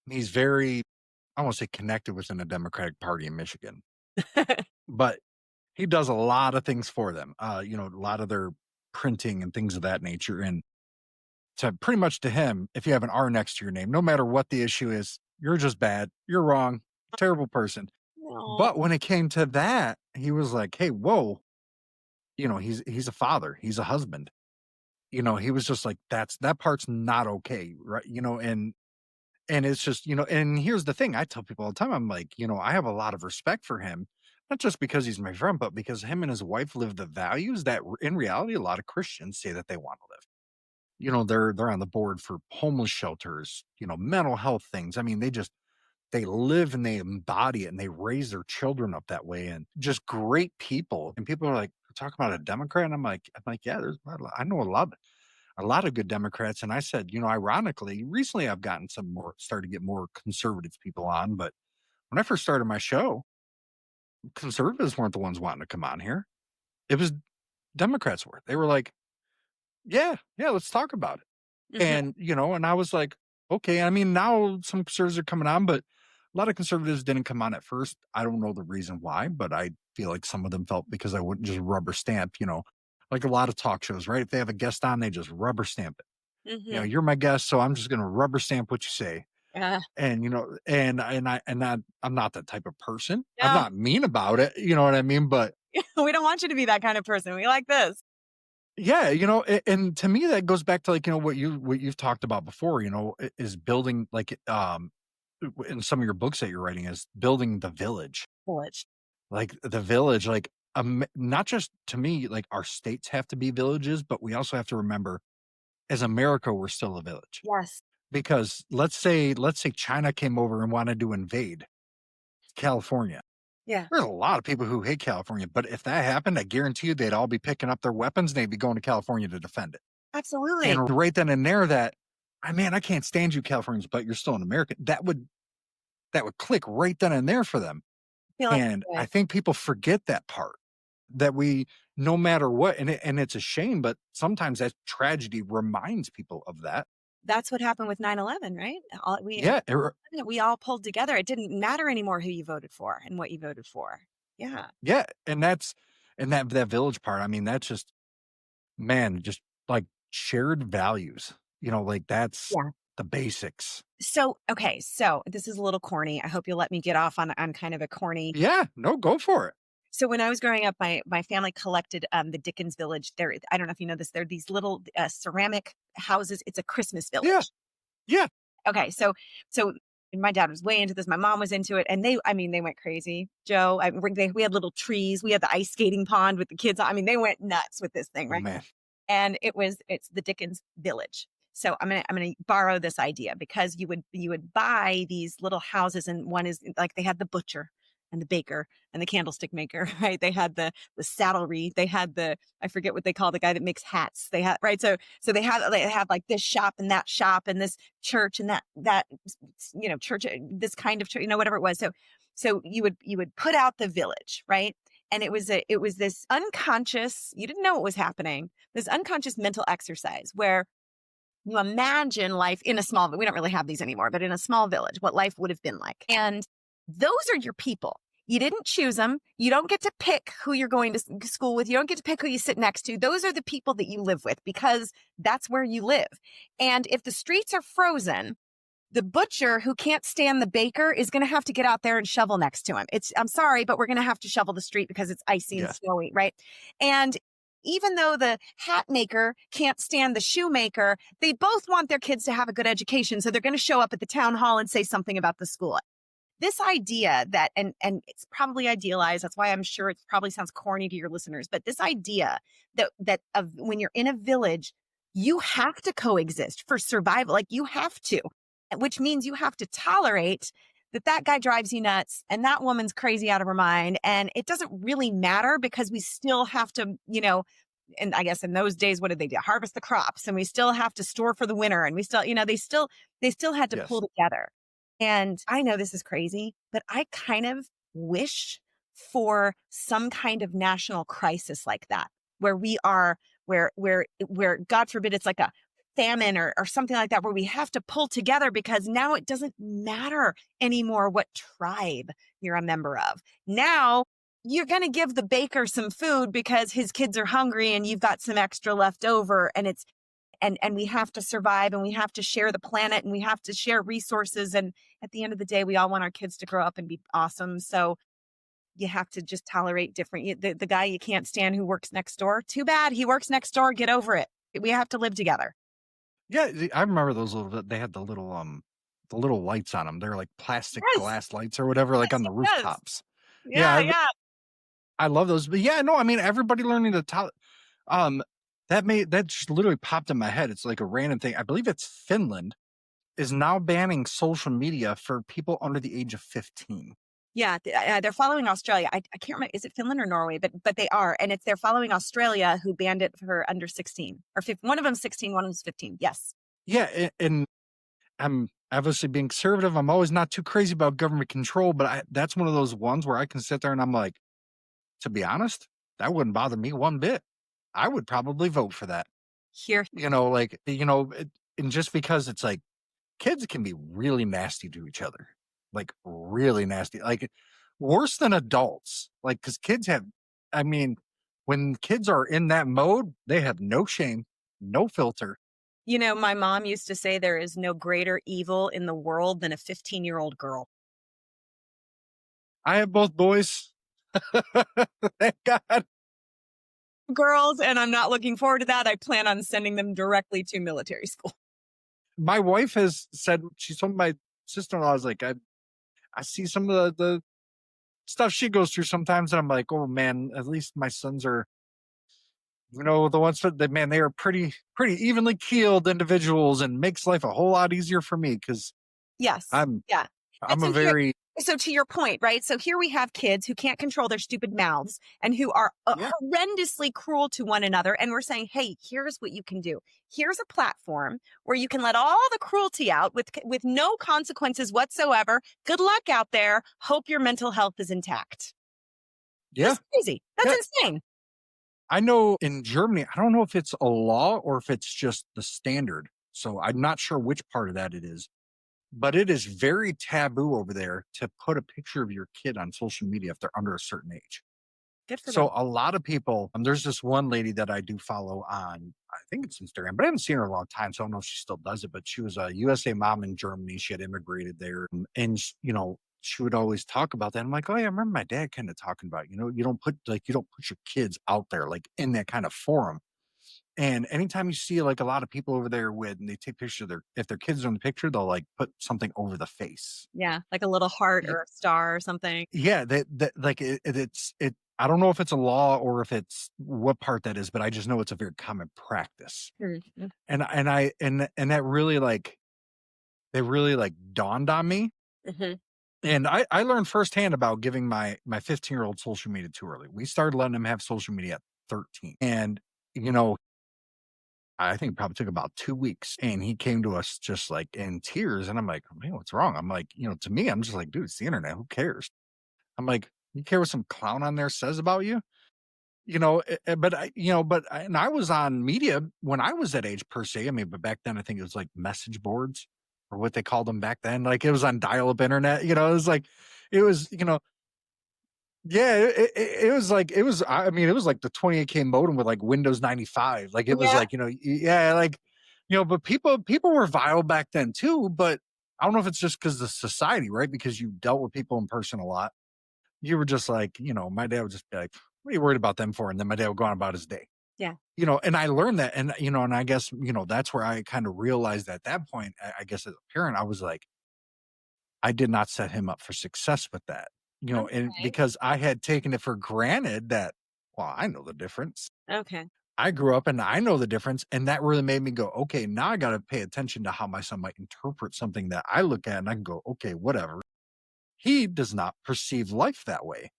very, I won't say connected within the Democratic Party in Michigan, but he does a lot of things for them. A lot of their printing and things of that nature. And to pretty much to him, if you have an R next to your name, no matter what the issue is, you're just bad. You're wrong. Terrible person. No. But when it came to that, he was like, "Hey, whoa, he's a father. He's a husband." He was just like, that part's not okay, right? And it's just, and here's the thing, I tell people all the time, I'm like, I have a lot of respect for him, not just because he's my friend, but because him and his wife live the values that in reality, a lot of Christians say that they want to live. They're on the board for homeless shelters, mental health things. I mean, they live and they embody it and they raise their children up that way and just great people. And people are like, talk about a Democrat. And I'm like, yeah, I know a lot of good Democrats. And I said, ironically, recently I've gotten started to get more conservative people on. But when I first started my show, conservatives weren't the ones wanting to come on here. It was Democrats were. They were like, yeah, yeah, let's talk about it. Mhm. And I was like, okay. I mean, now some conservatives are coming on, but a lot of conservatives didn't come on at first. I don't know the reason why, but I feel like some of them felt because I wouldn't just rubber stamp, like a lot of talk shows, right? If they have a guest on, they just rubber stamp it. Mhm. You're my guest, so I'm just going to rubber stamp what you say. Uh, And, I'm not that type of person. I'm no, not mean about it. You know what I mean? But we don't want you to be that kind of person. We like this. yeah, and to me that goes back to like, what you've talked about before, is building like, in some of your books that you're writing is building the village, Village. like the village, like, not just to me, like our states have to be villages, but we also have to remember as America, we're still a village. Yes. Because let's say China came over and wanted to invade California. Yeah. There's a lot of people who hate California, but if that happened, I guarantee you they'd all be picking up their weapons and they'd be going to California to defend it. Absolutely. And right then and there that, I can't stand you Californians, but you're still an American. That would click right then and there for them. Feel like And it I would. think people forget that part, that we, no matter what, and it's a shame, but sometimes that tragedy reminds people of that. That's what happened with 9/11, right? Yeah, We all pulled together. It didn't matter anymore who you voted for and what you voted for. Yeah. yeah, and that village part. I mean, that's just, man, just like shared values. Like that's Yeah. the basics. So, okay, so this is a little corny. I hope you'll let me get off on kind of a corny. Yeah, no, go for it. So when I was growing up, my family collected the Dickens Village. There, I don't know if you know this. They're these little ceramic houses. It's a Christmas Yeah. village. Yeah. Okay, so my dad was way into this. My mom was into it, and I mean, they went crazy. Joe, we had little trees. We had the ice skating pond with the kids. I mean, they went nuts with this thing, Oh right? man. And it's the Dickens Village. So I'm gonna borrow this idea because you would buy these little houses, and one is like they had the butcher and the baker and the candlestick maker, right? They had the saddlery, they had the, I forget what they call the guy that makes hats. They had, right. So they have like this shop and this church and that church, this kind of church, whatever it was. So you would put out the village, right? And it was this unconscious, you didn't know what was happening, this unconscious mental exercise where you imagine life in a small, we don't really have these anymore, but in a small village, what life would have been like. And those are your people. You didn't choose them. You don't get to pick who you're going to school with. You don't get to pick who you sit next to. Those are the people that you live with because that's where you live. And if the streets are frozen, the butcher who can't stand the baker is going to have to get out there and shovel next to him. I'm sorry, but we're going to have to shovel the street because it's icy and Yeah. snowy, right? And even though the hat maker can't stand the shoemaker, they both want their kids to have a good education. So they're going to show up at the town hall and say something about the school. This idea that, and it's probably idealized. That's why I'm sure it probably sounds corny to your listeners, but this idea that of when you're in a village, you have to coexist for survival. Like you have to, which means you have to tolerate that guy drives you nuts and that woman's crazy out of her mind. And it doesn't really matter because we still have to, and I guess in those days, what did they do? Harvest the crops, and we still have to store for the winter. And we still, they still had to Yes. pull together. And I know this is crazy, but I kind of wish for some kind of national crisis like that, where we are, where God forbid it's like a famine or something like that, where we have to pull together because now it doesn't matter anymore what tribe you're a member of. Now you're going to give the baker some food because his kids are hungry and you've got some extra left over, and and we have to survive and we have to share the planet and we have to share resources. And at the end of the day, we all want our kids to grow up and be awesome. So you have to just tolerate different, the guy you can't stand who works next door. Too bad. He works next door. Get over it. We have to live together. Yeah, I remember those they had the little lights on them. They're like plastic Yes. glass lights or whatever, like Yes, on the yes. rooftops. Yeah, Yeah. Yeah. I love those. But yeah, no, I mean everybody learning to um that just literally popped in my head. It's like a random thing. I believe it's Finland is now banning social media for people under the age of 15. Yeah, they're following Australia. I can't remember, is it Finland or Norway? But they are, and they're following Australia, who banned it for under 16 or 15. One of them 16, one of them's 15. Yes. Yeah, and I'm obviously being conservative. I'm always not too crazy about government control, but that's one of those ones where I can sit there and I'm like, to be honest, that wouldn't bother me one bit. I would probably vote for that. Here, And just because it's like kids can be really nasty to each other, like really nasty, like worse than adults. Like, because I mean, when kids are in that mode, they have no shame, no filter. my mom used to say there is no greater evil in the world than a 15-year-old girl. I have both boys. Thank God. Girls, and I'm not looking forward to that. I plan on sending them directly to military school. My wife has said, she told my sister-in-law, I was like, I see some of the stuff she goes through sometimes, and I'm like, oh man, at least my sons are, the ones that, man, they are pretty evenly keeled individuals, and makes life a whole lot easier for me because Yes. I'm Yeah. And I'm a very so to your point, right? So here we have kids who can't control their stupid mouths and who are yeah. horrendously cruel to one another. And we're saying, hey, here's what you can do. Here's a platform where you can let all the cruelty out with no consequences whatsoever. Good luck out there. Hope your mental health is intact. Yeah. That's crazy. That's Yeah. insane. I know in Germany, I don't know if it's a law or if it's just the standard. So I'm not sure which part of that it is, but it is very taboo over there to put a picture of your kid on social media if they're under a certain age. Good for them. So a lot of people, there's this one lady that I do follow on, I think it's Instagram, but I haven't seen her in a long time. So I don't know if she still does it, but she was a USA mom in Germany. She had immigrated there, and she would always talk about that. I'm like, oh yeah, I remember my dad kind of talking about, you don't put your kids out there like in that kind of forum. And anytime you see like a lot of people over there with and they take pictures of if their kids are in the picture, they'll like put something over the face. Yeah, like a little heart or a star or something. Yeah, that like it. I don't know if it's a law or if it's what part that is, but I just know it's a very common practice. Mhm. And that really like dawned on me. Mhm. And I learned firsthand about giving my 15-year-old social media too early. We started letting him have social media at 13, and you know I think it probably took about 2 weeks, and he came to us just like in tears, and I'm like, man, what's wrong? I'm like, to me, I'm just like, dude, it's the internet. Who cares? I'm like, you care what some clown on there says about you? But and I was on media when I was that age per se. I mean, but back then I think it was like message boards or what they called them back then. Like it was on dial-up internet. It was like, it was, yeah, it was like it was. I mean, it was like the 28K modem with like Windows 95. Like it was Yeah. like yeah, like But people were vile back then too. But I don't know if it's just because the society, right? Because you dealt with people in person a lot. You were just like, my dad would just be like, "What are you worried about them for?" And then my dad would go on about his day. Yeah. And I learned that, and I guess that's where I kind of realized at that point. I guess as a parent, I was like, I did not set him up for success with that. And Okay. because I had taken it for granted that, well, I know the difference. Okay. I grew up and I know the difference. And that really made me go, okay, now I got to pay attention to how my son might interpret something that I look at and I can go, okay, whatever. He does not perceive life that way.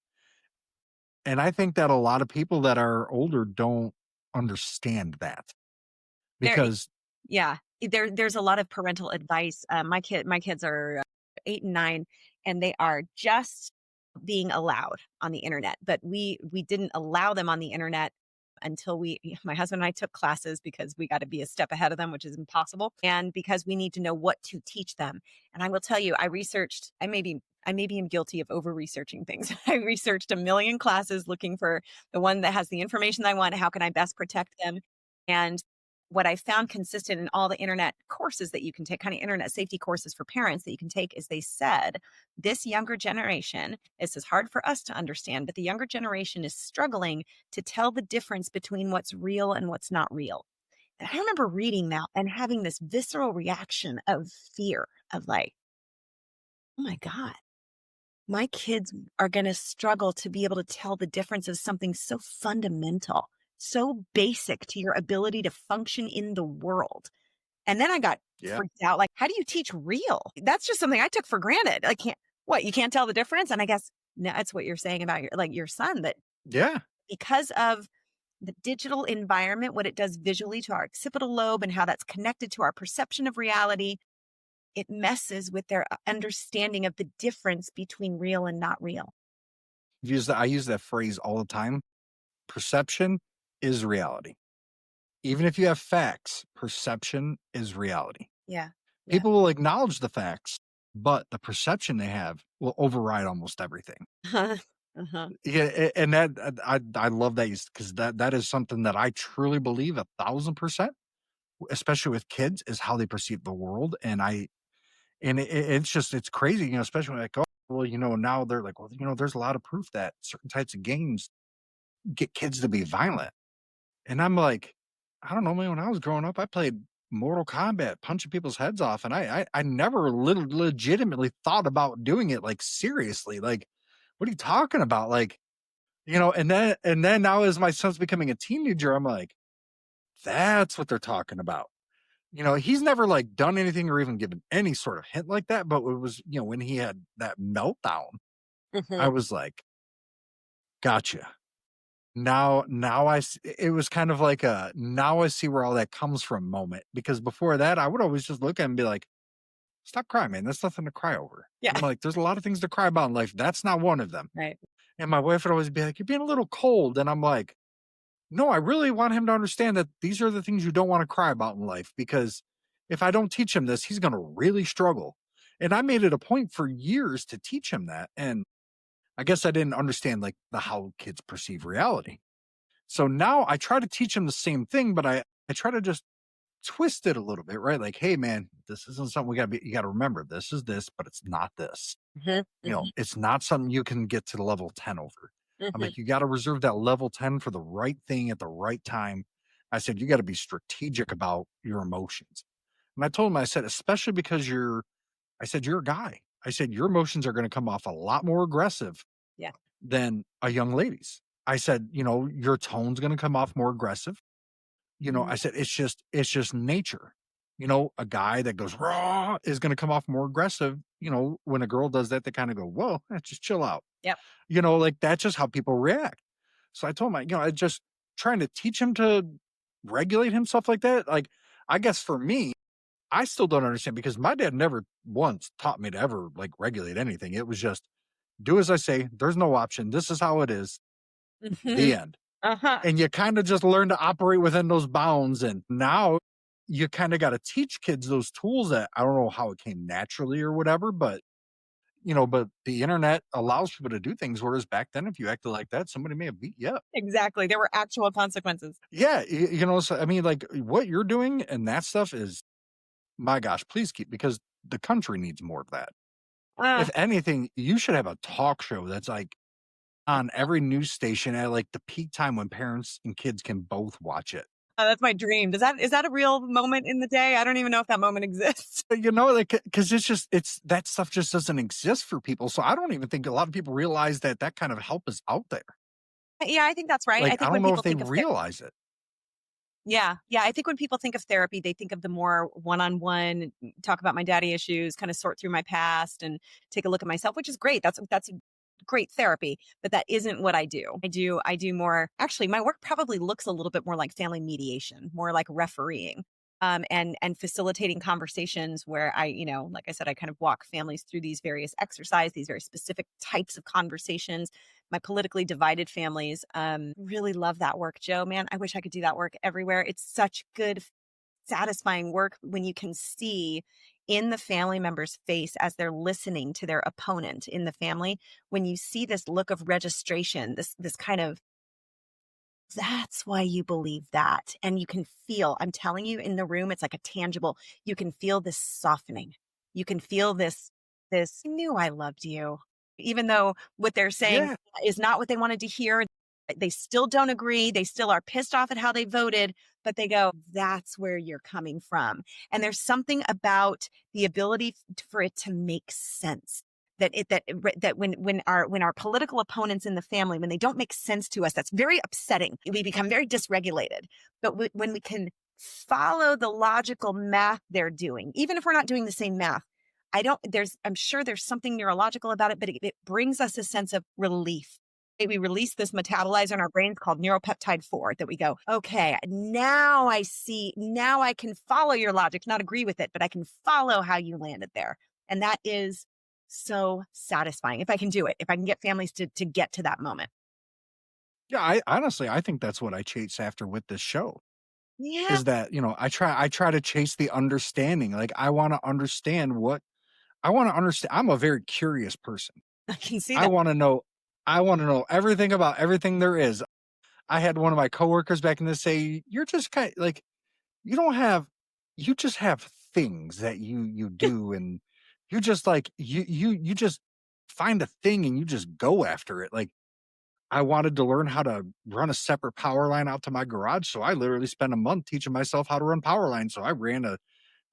And I think that a lot of people that are older don't understand that There because, Yeah, there's a lot of parental advice. My kids are 8 and 9, and they are just being allowed on the internet. But we didn't allow them on the internet until my husband and I took classes because we got to be a step ahead of them, which is impossible, and because we need to know what to teach them. And I will tell you, I researched. I maybe am guilty of over researching things. I researched a million classes looking for the one that has the information I want. How can I best protect them? And what I found consistent in all the internet courses that you can take, kind of internet safety courses for parents that you can take, is they said this younger generation, this is hard for us to understand, but the younger generation is struggling to tell the difference between what's real and what's not real. And I remember reading that and having this visceral reaction of fear of like, oh my God, my kids are going to struggle to be able to tell the difference of something so fundamental, so basic to your ability to function in the world. And then I got yeah, freaked out. Like, how do you teach real? That's just something I took for granted. I can't, what, you can't tell the difference? And I guess no, that's what you're saying about your son, that yeah. because of the digital environment, what it does visually to our occipital lobe and how that's connected to our perception of reality, it messes with their understanding of the difference between real and not real. I use that phrase all the time. Perception is reality. Even if you have facts, perception is reality. Yeah. Yeah. People will acknowledge the facts, but the perception they have will override almost everything. Uh-huh. Yeah, and that I love that because that is something that I truly believe 1,000%, especially with kids, is how they perceive the world. It's crazy, especially when like, oh, well, now they're like, well, there's a lot of proof that certain types of games get kids to be violent. And I'm like, I don't know, man. When I was growing up, I played Mortal Kombat, punching people's heads off, and I never legitimately thought about doing it like seriously. Like, what are you talking about? Like, and then now as my son's becoming a teenager, I'm like, that's what they're talking about. He's never like done anything or even given any sort of hint like that. But it was, when he had that meltdown, I Mhm. was like, gotcha. It was kind of like a now I see where all that comes from moment, because before that I would always just look at him and be like, stop crying, man. That's nothing to cry over. Yeah. I'm like, there's a lot of things to cry about in life. That's not one of them. Right. And my wife would always be like, you're being a little cold. And I'm like, no, I really want him to understand that these are the things you don't want to cry about in life, because if I don't teach him this, he's going to really struggle. And I made it a point for years to teach him that. And I guess I didn't understand like the how kids perceive reality. So now I try to teach him the same thing, but I try to just twist it a little bit, right? Like, hey man, this isn't something you gotta remember. This is this, but it's not this. Mhm, You know, mhm, it's not something you can get to the level 10 over. I'm mhm. like, you gotta reserve that level 10 for the right thing at the right time. I said, you gotta be strategic about your emotions. And I told him, I said, especially because I said, you're a guy. I said, your emotions are gonna come off a lot more aggressive Yeah. than a young lady's. I said, your tone's gonna come off more aggressive. Mhm. I said, it's just nature. A guy that goes raw is gonna come off more aggressive. When a girl does that, they kind of go, whoa, just chill out. Yep. Like that's just how people react. So I told him, I just trying to teach him to regulate himself like that. Like, I guess for me, I still don't understand because my dad never once taught me to ever like regulate anything. It was just do as I say. There's no option. This is how it is. The Mhm. end. Uh-huh. And you kind of just learn to operate within those bounds. And now you kind of got to teach kids those tools that I don't know how it came naturally or whatever, but the internet allows people to do things. Whereas back then, if you acted like that, somebody may have beat you up. Exactly. There were actual consequences. Yeah. So I mean, like what you're doing and that stuff is, my gosh, please keep because the country needs more of that. Ah, If anything, you should have a talk show that's like on every news station at like the peak time when parents and kids can both watch it. that's my dream. Is that a real moment in the day? I don't even know if that moment exists. Like, because it's that stuff just doesn't exist for people. So I don't even think a lot of people realize that that kind of help is out there. Yeah, I think that's right. I Like, I think don't when know if people they think of realize it. yeah, yeah, I think when people think of therapy, they think of the more one-on-one, talk about my daddy issues, kind of sort through my past and take a look at myself, which is great. That's great therapy, but that isn't what I do. I do more actually my work probably looks a little bit more like family mediation, more like refereeing. And facilitating conversations where like I said, I kind of walk families through these various exercise, these very specific types of conversations. My politically divided families really love that work, Joe. Man, I wish I could do that work everywhere. It's such good, satisfying work when you can see in the family member's face as they're listening to their opponent in the family, when you see this look of registration, this kind of that's why you believe that. And you can feel, I'm telling you, in the room, it's like a tangible, you can feel this softening. You can feel this, I knew I loved you. Even though what they're saying Yeah. is not what they wanted to hear. They still don't agree. They still are pissed off at how they voted, but they go, that's where you're coming from. And there's something about the ability for it to make sense that when our political opponents in the family, when they don't make sense to us, that's very upsetting. We become very dysregulated. But when we can follow the logical math they're doing, even if we're not doing the same math, I'm sure there's something neurological about it, but it brings us a sense of relief. We release this metabolizer in our brains called neuropeptide 4 that we go, okay, now I see, now I can follow your logic, not agree with it, but I can follow how you landed there. And that is so satisfying if I can do it, if I can get families to get to that moment. Yeah. I honestly, I think that's what I chase after with this show Yeah, is that, I try to chase the understanding. Like, I want to understand what I want to understand. I'm a very curious person. I can see I that. want to know, I want to know everything about everything there is. I had one of my coworkers back in the say, you're just kind of like, you don't have you just have things that you do and you just like you just find a thing and you just go after it. Like I wanted to learn how to run a separate power line out to my garage. So I literally spent a month teaching myself how to run power lines. So I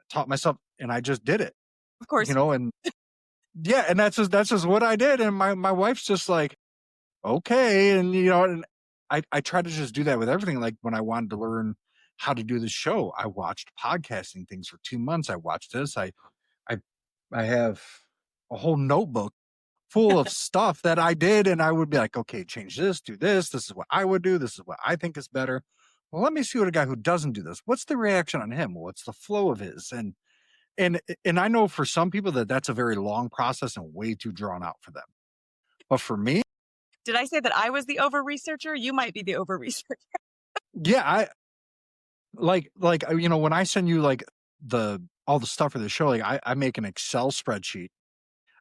taught myself and I just did it, Of course. and yeah, and that's just what I did. And my wife's just like, okay. And and I try to just do that with everything. Like when I wanted to learn how to do the show, I watched podcasting things for 2 months. I watched this. I I have a whole notebook full of stuff that I did, and I would be like, okay, change this, do this. This is what I would do. This is what I think is better. Well, let me see what a guy who doesn't do this. What's the reaction on him? What's the flow of his? And I know for some people that's a very long process and way too drawn out for them. But for me, Did I say that I was the over researcher? You might be the over researcher. yeah, I when I send you like the all the stuff for the show, like I make an Excel spreadsheet.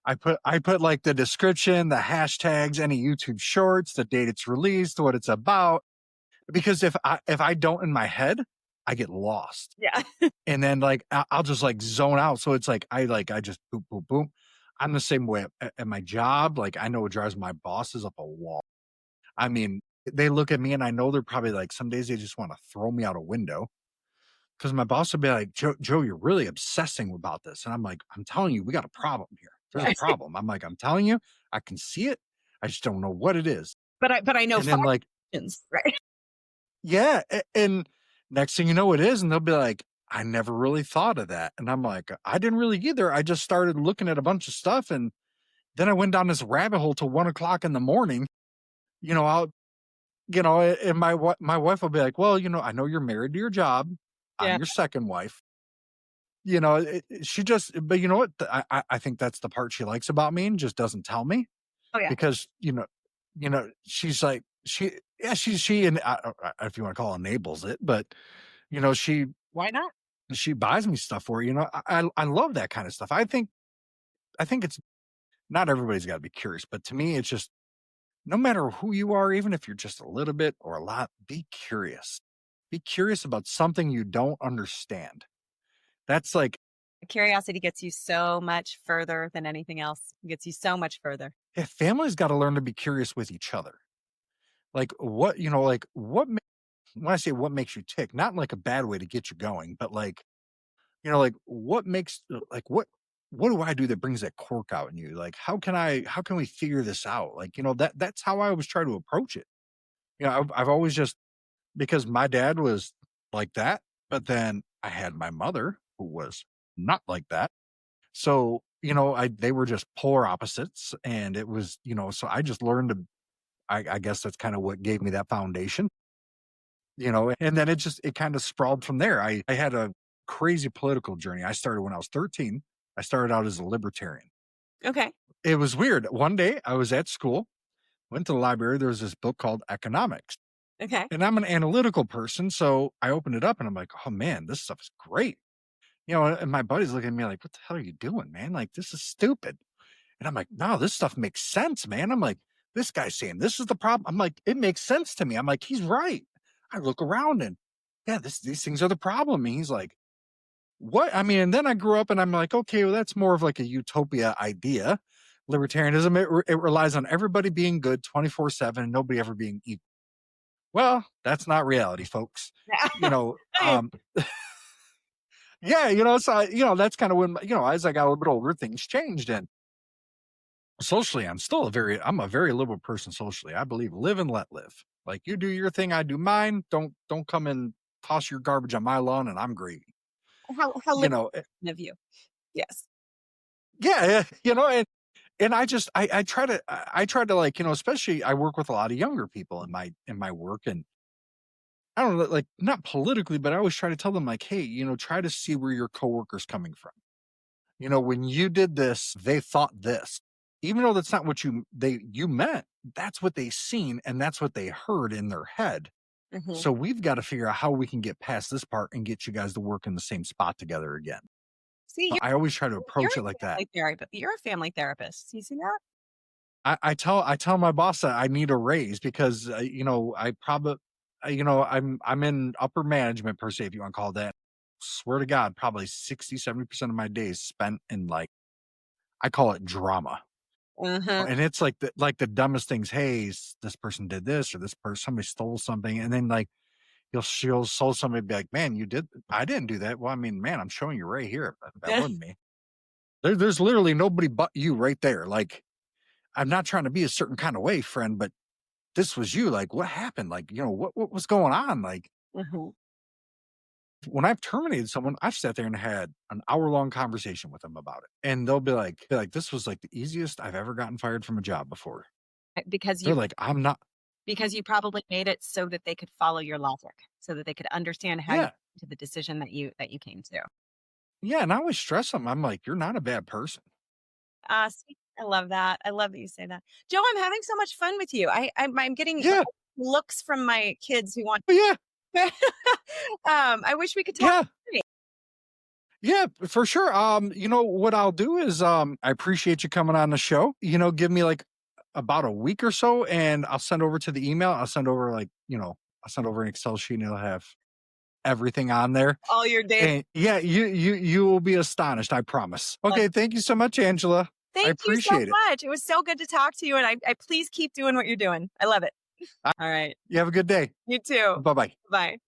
I put like the description, the hashtags, any YouTube shorts, the date it's released, what it's about. Because if I don't in my head, I get lost. Yeah. And then like I'll just like zone out. So it's like I just boom, boom, boom. I'm the same way at my job. Like I know it drives my bosses up a wall. I mean, they look at me and I know they're probably like some days they just want to throw me out a window because my boss will be like, Joe, you're really obsessing about this. And I'm like, I'm telling you, we got a problem here. There's a problem. I'm like, I'm telling you, I can see it. I just don't know what it is. But I know And then 5 like, questions, right? yeah. And next thing you know, it is. And they'll be like, I never really thought of that. And I'm like, I didn't really either. I just started looking at a bunch of stuff. And then I went down this rabbit hole till 1 o'clock in the morning. You know, I'll, and my wife will be like, well, I know you're married to your job. I'm Yeah. your second wife. She just, but you know what? I think that's the part she likes about me and just doesn't tell me Oh, yeah. because, she's like, she, and if you want to call it enables it, but, she, Why not? she buys me stuff for, I love that kind of stuff. I think it's not everybody's got to be curious, but to me, it's just no matter who you are, even if you're just a little bit or a lot, be curious. Be curious about something you don't understand. That's like, Curiosity gets you so much further than anything else. It gets you so much further. yeah, family's got to learn to be curious with each other. Like when I say what makes you tick, not in like a bad way to get you going, but like, like what makes what do I do that brings that cork out in you? Like how can we figure this out? Like, that's how I always try to approach it. I've always just because my dad was like that, but then I had my mother who was not like that. So, they were just polar opposites. And it was, so I just learned to, I guess that's kind of what gave me that foundation, and then it kind of sprawled from there. I had a crazy political journey. I started when I was 13. I started out as a libertarian. Okay. It was weird. One day I was at school, went to the library. There was this book called Economics. Okay. And I'm an analytical person. So I opened it up and I'm like, oh man, this stuff is great. And my buddy's looking at me like, what the hell are you doing, man? Like, this is stupid. And I'm like, no, this stuff makes sense, man. I'm like, this guy's saying this is the problem. I'm like, it makes sense to me. I'm like, he's right. I look around and yeah, these things are the problem. And he's like, what? I mean, and then I grew up and I'm like, okay, well, that's more of like a utopia idea. Libertarianism, it relies on everybody being good 24/7 and nobody ever being equal. Well, that's not reality, folks. You know, um, yeah, so, that's kind of when, as I got a little bit older, things changed. And socially, I'm a very liberal person socially. I believe live and let live. Like you do your thing, I do mine. Don't come and toss your garbage on my lawn and I'm gravy. How You liberal know, of you. Yes. yeah, yeah, and I try to like, especially I work with a lot of younger people in my work and I don't know, like not politically, but I always try to tell them like, hey, try to see where your coworker's coming from. When you did this, they thought this. Even though that's not what you meant, that's what they seen and that's what they heard in their head. Hmm. So we've got to figure out how we can get past this part and get you guys to work in the same spot together again. See, I always try to you're approach it like a that. family therapist. You're a family therapist. You see that? I tell my boss that I need a raise because I probably I'm in upper management per se if you want to call it that. Swear to God, probably 60-70% of my days spent in like I call it drama. Uh-huh. And it's like the dumbest things. Hey, this person did this or this person somebody stole something, and then like she'll sold somebody be like, man, I didn't do that. Well, I mean, man, I'm showing you right here. That wasn't me. There's literally nobody but you right there. Like, I'm not trying to be a certain kind of way, friend, but this was you. Like, what happened? Like, what was going on? Like, Hmm. when I've terminated someone, I've sat there and had an hour-long conversation with them about it. And they'll be like, this was like the easiest I've ever gotten fired from a job before. Because They're you like, I'm not, because you probably made it so that they could follow your logic, so that they could understand how you yeah. came to the decision that you came to. Yeah. And I always stress them. I'm like, you're not a bad person. See, I love that. I love that you say that. Joe, I'm having so much fun with you. I'm getting Yeah. looks from my kids who want. Yeah. I wish we could talk. Yeah. Yeah, for sure. What I'll do is I appreciate you coming on the show. Give me like about a week or so and I'll send over to the email. I'll send over like, I'll send over an Excel sheet and it'll have everything on there. All your data. And yeah, you will be astonished, I promise. Okay, thank you so much, Angela. I Thank you so appreciate it. much. It was so good to talk to you. And I please keep doing what you're doing. I love it. Uh, All right. You have a good day. You too. Bye bye. Bye.